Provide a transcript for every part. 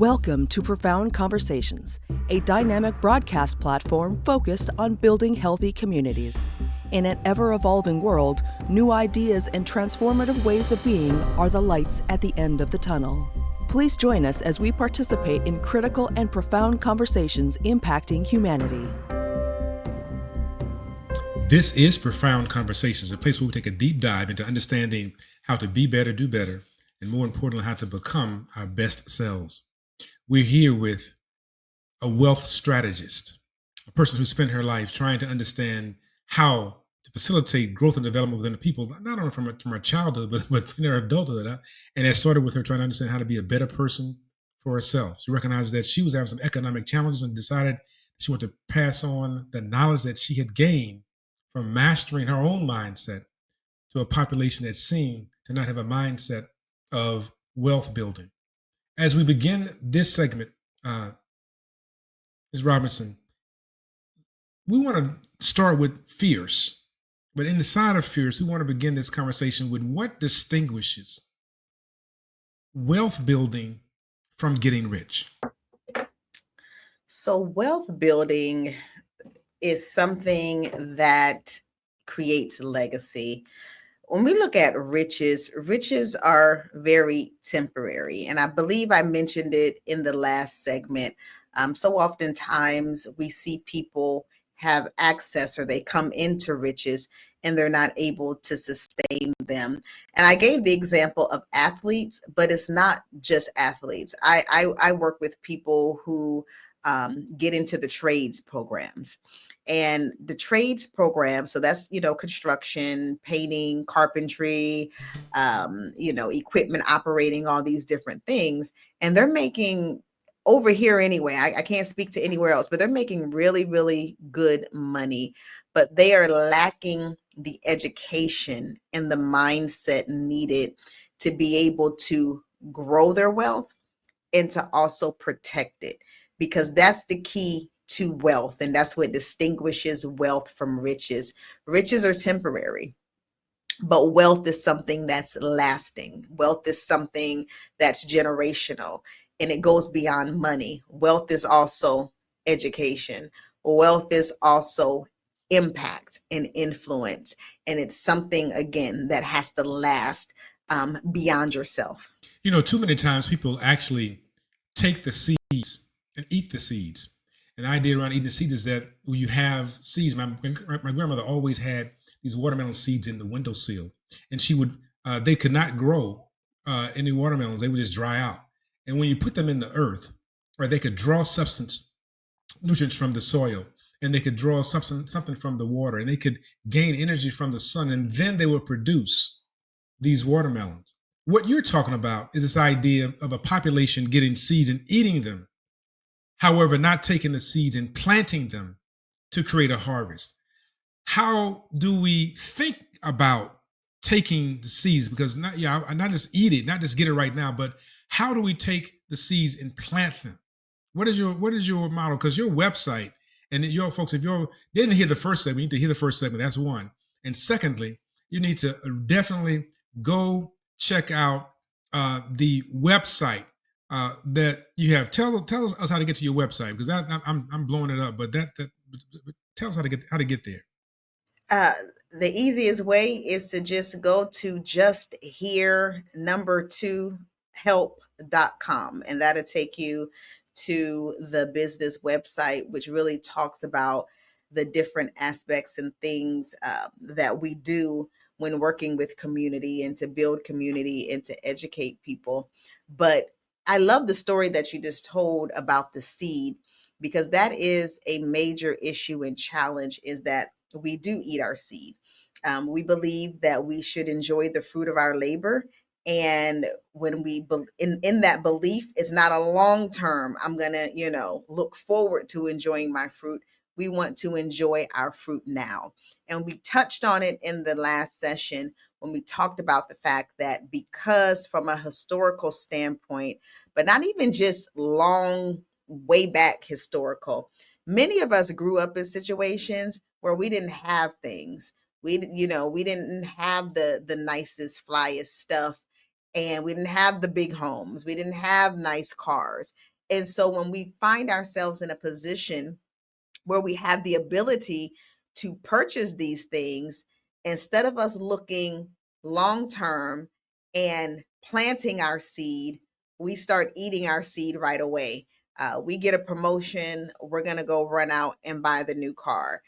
Welcome to Profound Conversations, a dynamic broadcast platform focused on building healthy communities. In an ever-evolving world, new ideas and transformative ways of being are the lights at the end of the tunnel. Please join us as we participate in critical and profound conversations impacting humanity. This is Profound Conversations, a place where we take a deep dive into understanding how to be better, do better, and more importantly, how to become our best selves. We're here with a wealth strategist, a person who spent her life trying to understand how to facilitate growth and development within the people, not only from her childhood, but in her adulthood. And it started with her trying to understand how to be a better person for herself. She recognized that she was having some economic challenges and decided that she wanted to pass on the knowledge that she had gained from mastering her own mindset to a population that seemed to not have a mindset of wealth building. As we begin this segment, Ms. Robinson, we want to start with fierce, but inside of fierce, we want to begin this conversation with what distinguishes wealth building from getting rich. So wealth building is something that creates legacy. When we look at riches are very temporary. And I believe I mentioned it in the last segment. So oftentimes we see people have access or they come into riches and they're not able to sustain them. And I gave the example of athletes, but it's not just athletes. I work with people who get into the trades programs. And the trades program, so that's, construction, painting, carpentry, equipment operating, all these different things. And they're making over here anyway, I can't speak to anywhere else, but they're making really, really good money. But they are lacking the education and the mindset needed to be able to grow their wealth and to also protect it, because that's the key to wealth. And that's what distinguishes wealth from riches. Riches are temporary, but wealth is something that's lasting. Wealth is something that's generational, and it goes beyond money. Wealth is also education. Wealth is also impact and influence. And it's something, again, that has to last beyond yourself. Too many times people actually take the seeds and eat the seeds. An idea around eating the seeds is that when you have seeds, my grandmother always had these watermelon seeds in the windowsill, and they could not grow any watermelons. They would just dry out. And when you put them in the earth, they could draw nutrients from the soil, and they could draw something from the water, and they could gain energy from the sun, and then they would produce these watermelons. What you're talking about is this idea of a population getting seeds and eating them. However, not taking the seeds and planting them to create a harvest. How do we think about taking the seeds? Because not just eat it, not just get it right now, but how do we take the seeds and plant them? What is your model? Because your website and your folks, if you didn't hear the first segment, you need to hear the first segment. That's one. And secondly, you need to definitely go check out the website that you have. Tell us how to get to your website, because I'm blowing it up. But tell us how to get there. The easiest way is to just go to justhere2help.com, and that'll take you to the business website, which really talks about the different aspects and things that we do when working with community and to build community and to educate people. But I love the story that you just told about the seed, because that is a major issue and challenge, is that we do eat our seed. We believe that we should enjoy the fruit of our labor. And when we in that belief, it's not a long term, I'm going to, look forward to enjoying my fruit. We want to enjoy our fruit now. And we touched on it in the last session when we talked about the fact that, because from a historical standpoint, but not even just long, way back historical, many of us grew up in situations where we didn't have things. We didn't have the nicest, flyest stuff, and we didn't have the big homes. We didn't have nice cars. And so when we find ourselves in a position where we have the ability to purchase these things, instead of us looking long term and planting our seed, we start eating our seed right away. We get a promotion, we're gonna go run out and buy the new car.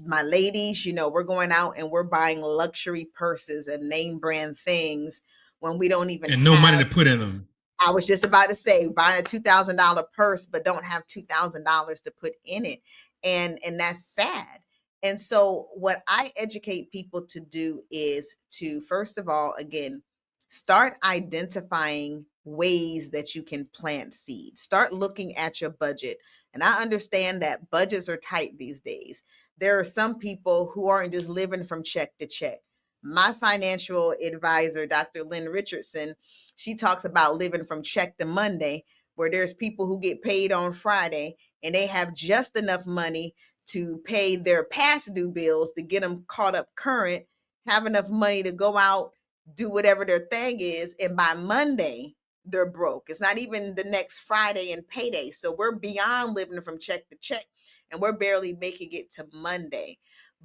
My ladies, we're going out and we're buying luxury purses and name brand things when we don't even And no money have. to put in them. I was just about to say, buying a $2,000 purse, but don't have $2,000 to put in it. And that's sad. And so what I educate people to do is to, first of all, again, start identifying ways that you can plant seeds. Start looking at your budget. And I understand that budgets are tight these days. There are some people who aren't just living from check to check. My financial advisor, Dr. Lynn Richardson, she talks about living from check to Monday, where there's people who get paid on Friday and they have just enough money to pay their past due bills to get them caught up current, have enough money to go out, do whatever their thing is, and by Monday they're broke. It's not even the next Friday and payday. So we're beyond living from check to check and we're barely making it to Monday.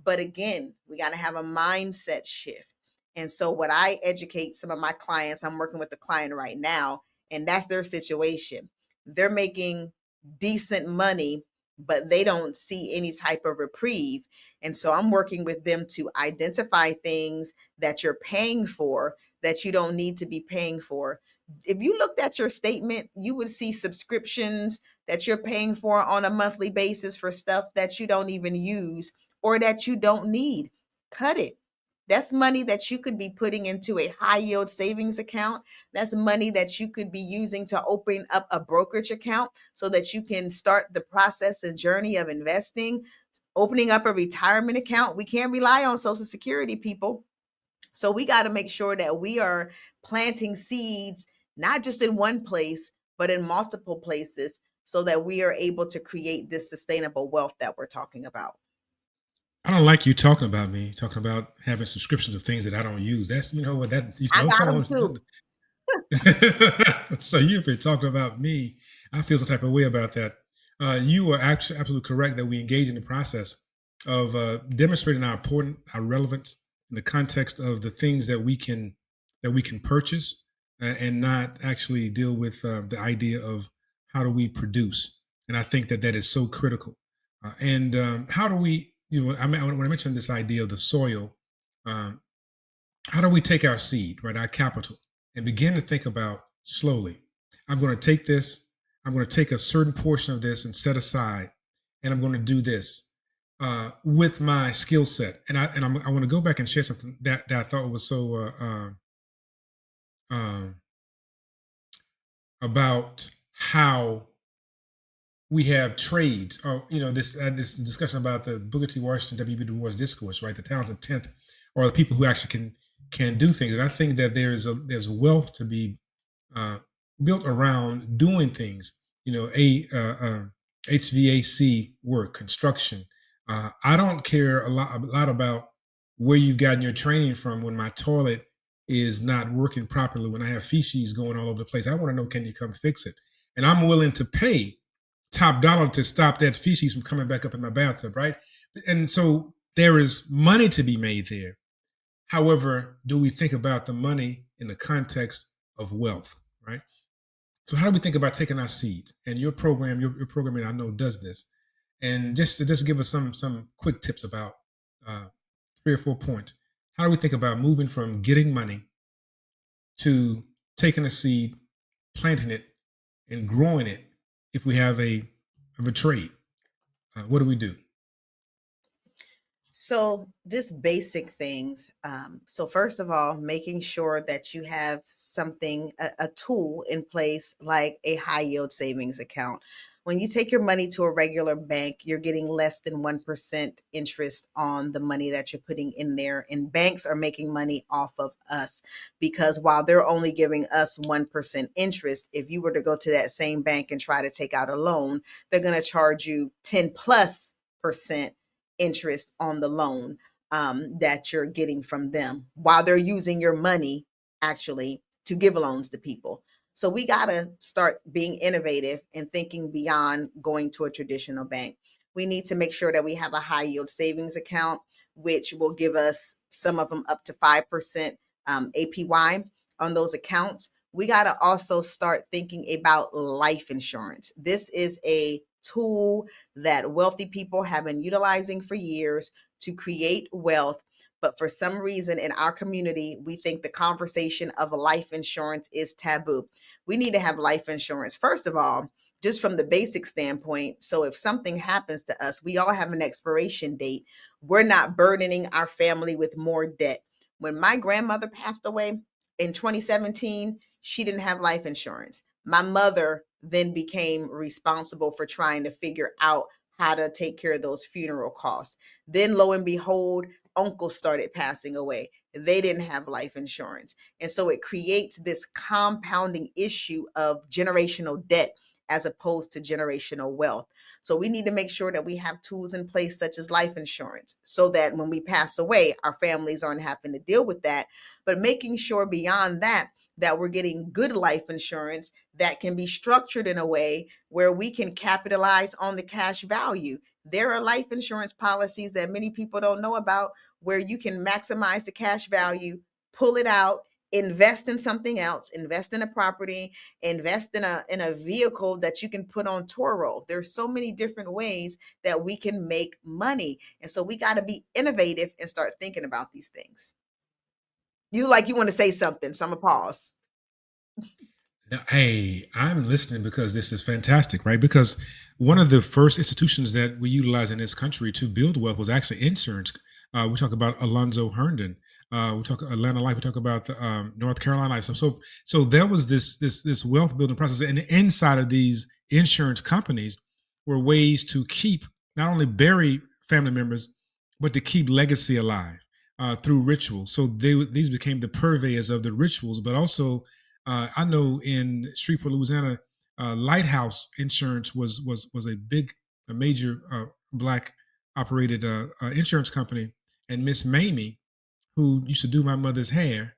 But again, we got to have a mindset shift. And so what I educate some of my clients, I'm working with a client right now, and that's their situation. They're making decent money, but they don't see any type of reprieve. And so I'm working with them to identify things that you're paying for that you don't need to be paying for. If you looked at your statement, you would see subscriptions that you're paying for on a monthly basis for stuff that you don't even use or that you don't need. Cut it. That's money that you could be putting into a high yield savings account. That's money that you could be using to open up a brokerage account so that you can start the process and journey of investing, opening up a retirement account. We can't rely on Social Security, people. So we got to make sure that we are planting seeds, not just in one place, but in multiple places so that we are able to create this sustainable wealth that we're talking about. I don't like you talking about me, talking about having subscriptions of things that I don't use. That's, what that, I got come them on. too. So you've been talking about me. I feel some type of way about that. You are actually absolutely correct that we engage in the process of demonstrating our relevance in the context of the things that we can purchase and not actually deal with the idea of how do we produce. And I think that is so critical. And how do we, when I mentioned this idea of the soil, um, how do we take our seed, right, our capital, and begin to think about slowly? I'm going to take this, I'm going to take a certain portion of this and set aside, and I'm going to do this with my skill set. I want to go back and share something that I thought was so um, about how we have trades, or this discussion about the Booker T. Washington, W.B. Du Bois discourse, right? The talented tenth, or the people who actually can do things. And I think that there's wealth to be uh, built around doing things. HVAC work, construction. I don't care a lot about where you've gotten your training from. When my toilet is not working properly, when I have feces going all over the place, I want to know, can you come fix it? And I'm willing to pay top dollar to stop that feces from coming back up in my bathtub, right? And so there is money to be made there. However, do we think about the money in the context of wealth, right? So how do we think about taking our seeds? And your program, your programming, I know, does this. And just give us some quick tips about 3 or 4 points. How do we think about moving from getting money to taking a seed, planting it, and growing it if we have a trade? What do we do? So, just basic things. So, first of all, making sure that you have something, a tool in place like a high yield savings account. When you take your money to a regular bank, you're getting less than 1% interest on the money that you're putting in there. And banks are making money off of us because while they're only giving us 1% interest, if you were to go to that same bank and try to take out a loan, they're going to charge you 10 plus percent interest on the loan that you're getting from them while they're using your money actually to give loans to people. So we got to start being innovative and thinking beyond going to a traditional bank. We need to make sure that we have a high yield savings account, which will give us some of them up to 5% APY on those accounts. We got to also start thinking about life insurance. This is a tool that wealthy people have been utilizing for years to create wealth. But for some reason in our community, we think the conversation of life insurance is taboo. We need to have life insurance, first of all, just from the basic standpoint. So if something happens to us, we all have an expiration date. We're not burdening our family with more debt. When my grandmother passed away in 2017, she didn't have life insurance. My mother then became responsible for trying to figure out how to take care of those funeral costs. Then, lo and behold, uncles started passing away. They didn't have life insurance. And so it creates this compounding issue of generational debt as opposed to generational wealth. So we need to make sure that we have tools in place such as life insurance so that when we pass away, our families aren't having to deal with that. But making sure beyond that, that we're getting good life insurance that can be structured in a way where we can capitalize on the cash value. There are life insurance policies that many people don't know about where you can maximize the cash value, pull it out, invest in something else, invest in a property, invest in a vehicle that you can put on Toro. There's so many different ways that we can make money. And so we got to be innovative and start thinking about these things. You want to say something, so I'm gonna pause. Now, hey, I'm listening because this is fantastic, right? Because one of the first institutions that we utilize in this country to build wealth was actually insurance. We talk about Alonzo Herndon. We talk Atlanta Life. We talk about North Carolina. So there was this wealth building process, and inside of these insurance companies were ways to keep not only bury family members, but to keep legacy alive through rituals. So these became the purveyors of the rituals, but also I know in Shreveport, Louisiana, Lighthouse Insurance was a major black operated insurance company, and Miss Mamie, who used to do my mother's hair,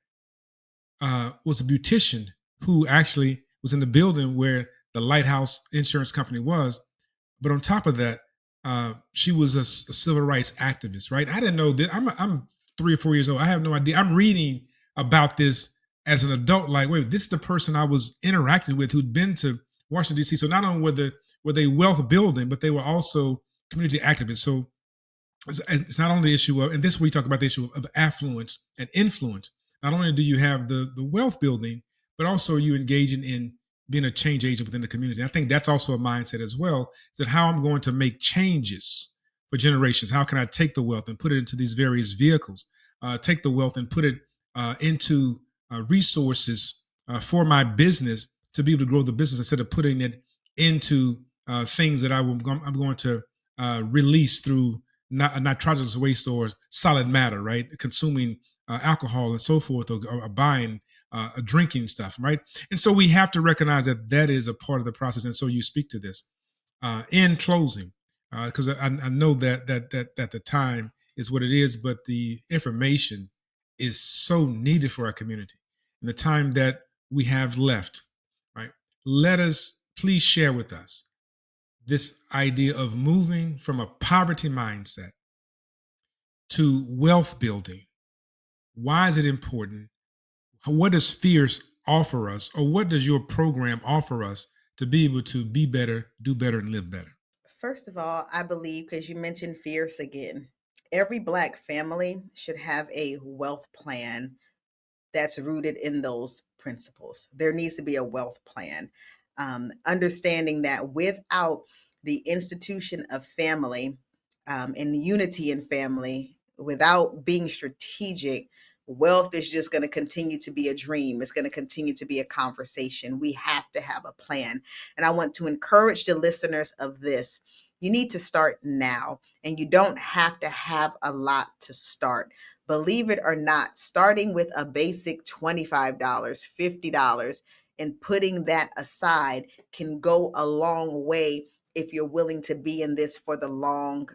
was a beautician who actually was in the building where the Lighthouse Insurance Company was. But on top of that, she was a civil rights activist, right? I didn't know that. I'm 3 or 4 years old. I have no idea. I'm reading about this as an adult. Like, wait, this is the person I was interacting with who'd been to Washington D.C. So not only were they wealth building, but they were also community activists. So it's not only the issue of, and this is where we talk about the issue of affluence and influence. Not only do you have the wealth building, but also you engaging in being a change agent within the community. I think that's also a mindset as well, that how I'm going to make changes for generations. How can I take the wealth and put it into these various vehicles? Take the wealth and put it into resources for my business to be able to grow the business instead of putting it into things that I'm going to release through nitrogenous waste or solid matter, right? Consuming alcohol and so forth, or buying drinking stuff, right? And so we have to recognize that that is a part of the process. And so you speak to this in closing, because I know that the time is what it is, but the information is so needed for our community. And the time that we have left, right? Let us please share with us this idea of moving from a poverty mindset to wealth building. Why is it important? What does Fierce offer us, or what does your program offer us to be able to be better, do better, and live better? First of all, I believe, because you mentioned fierce again, every Black family should have a wealth plan that's rooted in those principles. There needs to be a wealth plan. Understanding that without the institution of family and unity in family, without being strategic, wealth is just going to continue to be a dream. It's going to continue to be a conversation. We have to have a plan. And I want to encourage the listeners of this. You need to start now, and you don't have to have a lot to start. Believe it or not, starting with a basic $25, $50, and putting that aside can go a long way if you're willing to be in this for the long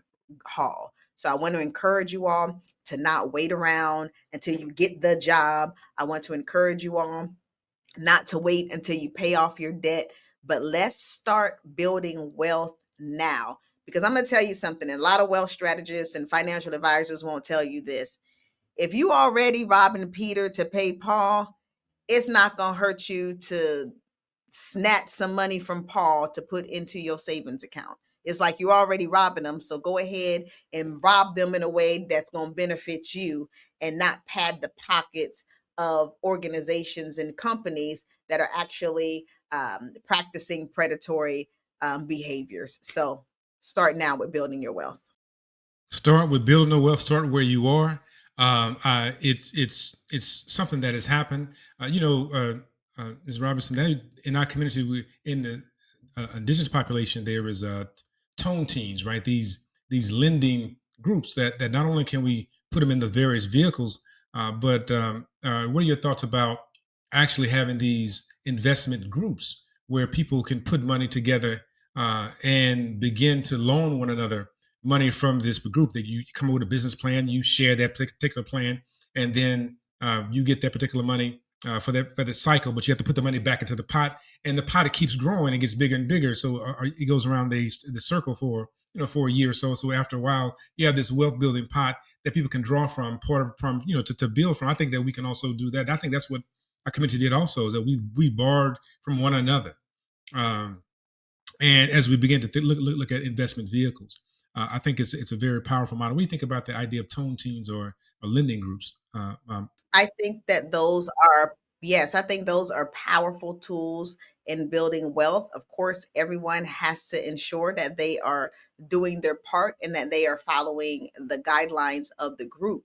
haul. So I want to encourage you all to not wait around until you get the job. I want to encourage you all not to wait until you pay off your debt, but let's start building wealth now. Because I'm going to tell you something, and a lot of wealth strategists and financial advisors won't tell you this. If you already robbing Peter to pay Paul, it's not going to hurt you to snatch some money from Paul to put into your savings account. It's like you're already robbing them. So go ahead and rob them in a way that's going to benefit you and not pad the pockets of organizations and companies that are actually practicing predatory behaviors. So start now with building your wealth. Start with building the wealth. Start where you are. It's something that has happened. Ms. Robinson, that in our community, in the indigenous population, there is tone teams, right? These lending groups that not only can we put them in the various vehicles, but what are your thoughts about actually having these investment groups where people can put money together and begin to loan one another money from this group? That you come up with a business plan, you share that particular plan, and then you get that particular money for the cycle, but you have to put the money back into the pot, and the pot, it keeps growing and gets bigger and bigger. So it goes around the circle for for a year or so. So after a while, you have this wealth building pot that people can draw from, to build from. I think that we can also do that. I think that's what our community did also, is that we borrowed from one another. And as we begin to look at investment vehicles, I think it's a very powerful model. What do you think about the idea of tone teams or lending groups? I think that those are, yes, I think those are powerful tools in building wealth. Of course, everyone has to ensure that they are doing their part and that they are following the guidelines of the group.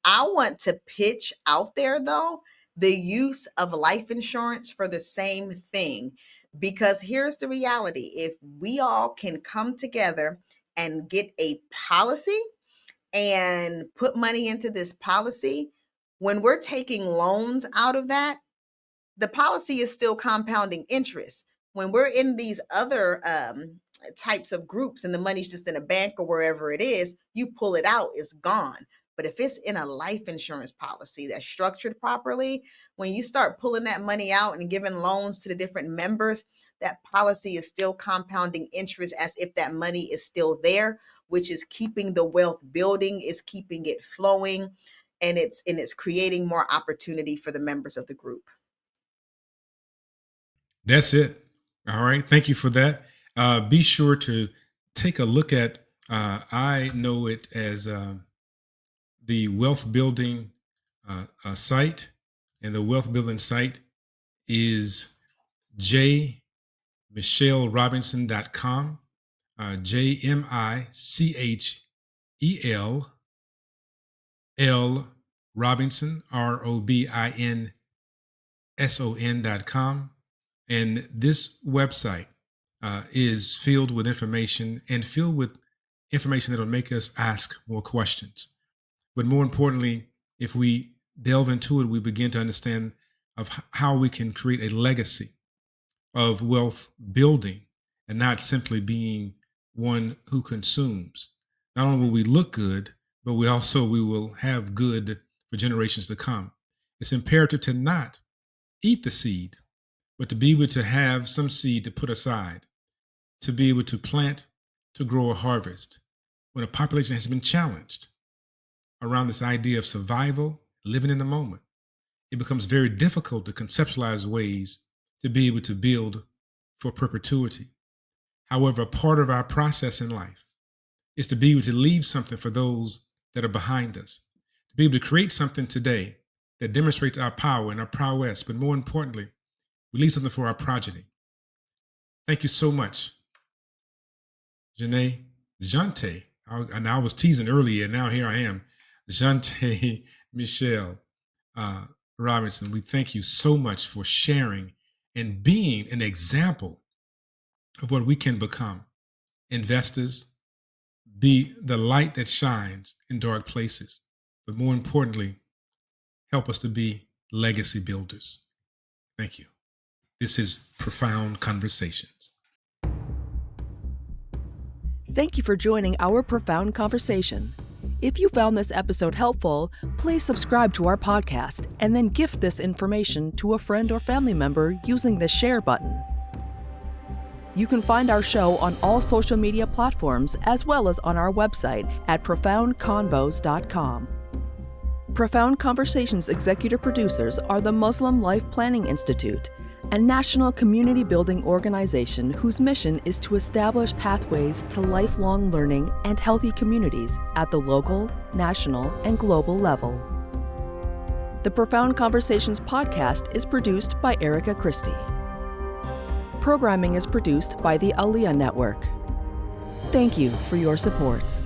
I want to pitch out there, though, the use of life insurance for the same thing. Because here's the reality: if we all can come together and get a policy and put money into this policy, when we're taking loans out of that, the policy is still compounding interest. When we're in these other types of groups and the money's just in a bank or wherever it is, you pull it out, it's gone. But if it's in a life insurance policy that's structured properly, when you start pulling that money out and giving loans to the different members, that policy is still compounding interest as if that money is still there, which is keeping the wealth building, is keeping it flowing, and it's creating more opportunity for the members of the group. That's it. All right. Thank you for that. Be sure to take a look at, I know it as the wealth building site. And the wealth building site is jmichellerobinson.com. JMICHEL Robinson, ROBINSON.com. And this website is filled with information that'll make us ask more questions. But more importantly, if we delve into it, we begin to understand of how we can create a legacy of wealth building and not simply being one who consumes. Not only will we look good, but we will have good for generations to come. It's imperative to not eat the seed, but to be able to have some seed to put aside, to be able to plant, to grow a harvest. When a population has been challenged around this idea of survival, living in the moment, it becomes very difficult to conceptualize ways to be able to build for perpetuity. However, part of our process in life is to be able to leave something for those that are behind us, to be able to create something today that demonstrates our power and our prowess, but more importantly, we leave something for our progeny. Thank you so much, Jante. I was teasing earlier, and now here I am, Jante Michelle Robinson. We thank you so much for sharing and being an example of what we can become. Investors, be the light that shines in dark places, but more importantly, help us to be legacy builders. Thank you. This is Profound Conversations. Thank you for joining our Profound Conversation. If you found this episode helpful, please subscribe to our podcast and then gift this information to a friend or family member using the share button. You can find our show on all social media platforms as well as on our website at profoundconvos.com. Profound Conversations executive producers are the Muslim Life Planning Institute, a national community building organization whose mission is to establish pathways to lifelong learning and healthy communities at the local, national, and global level. The Profound Conversations podcast is produced by Erica Christie. Programming is produced by the Aliyah Network. Thank you for your support.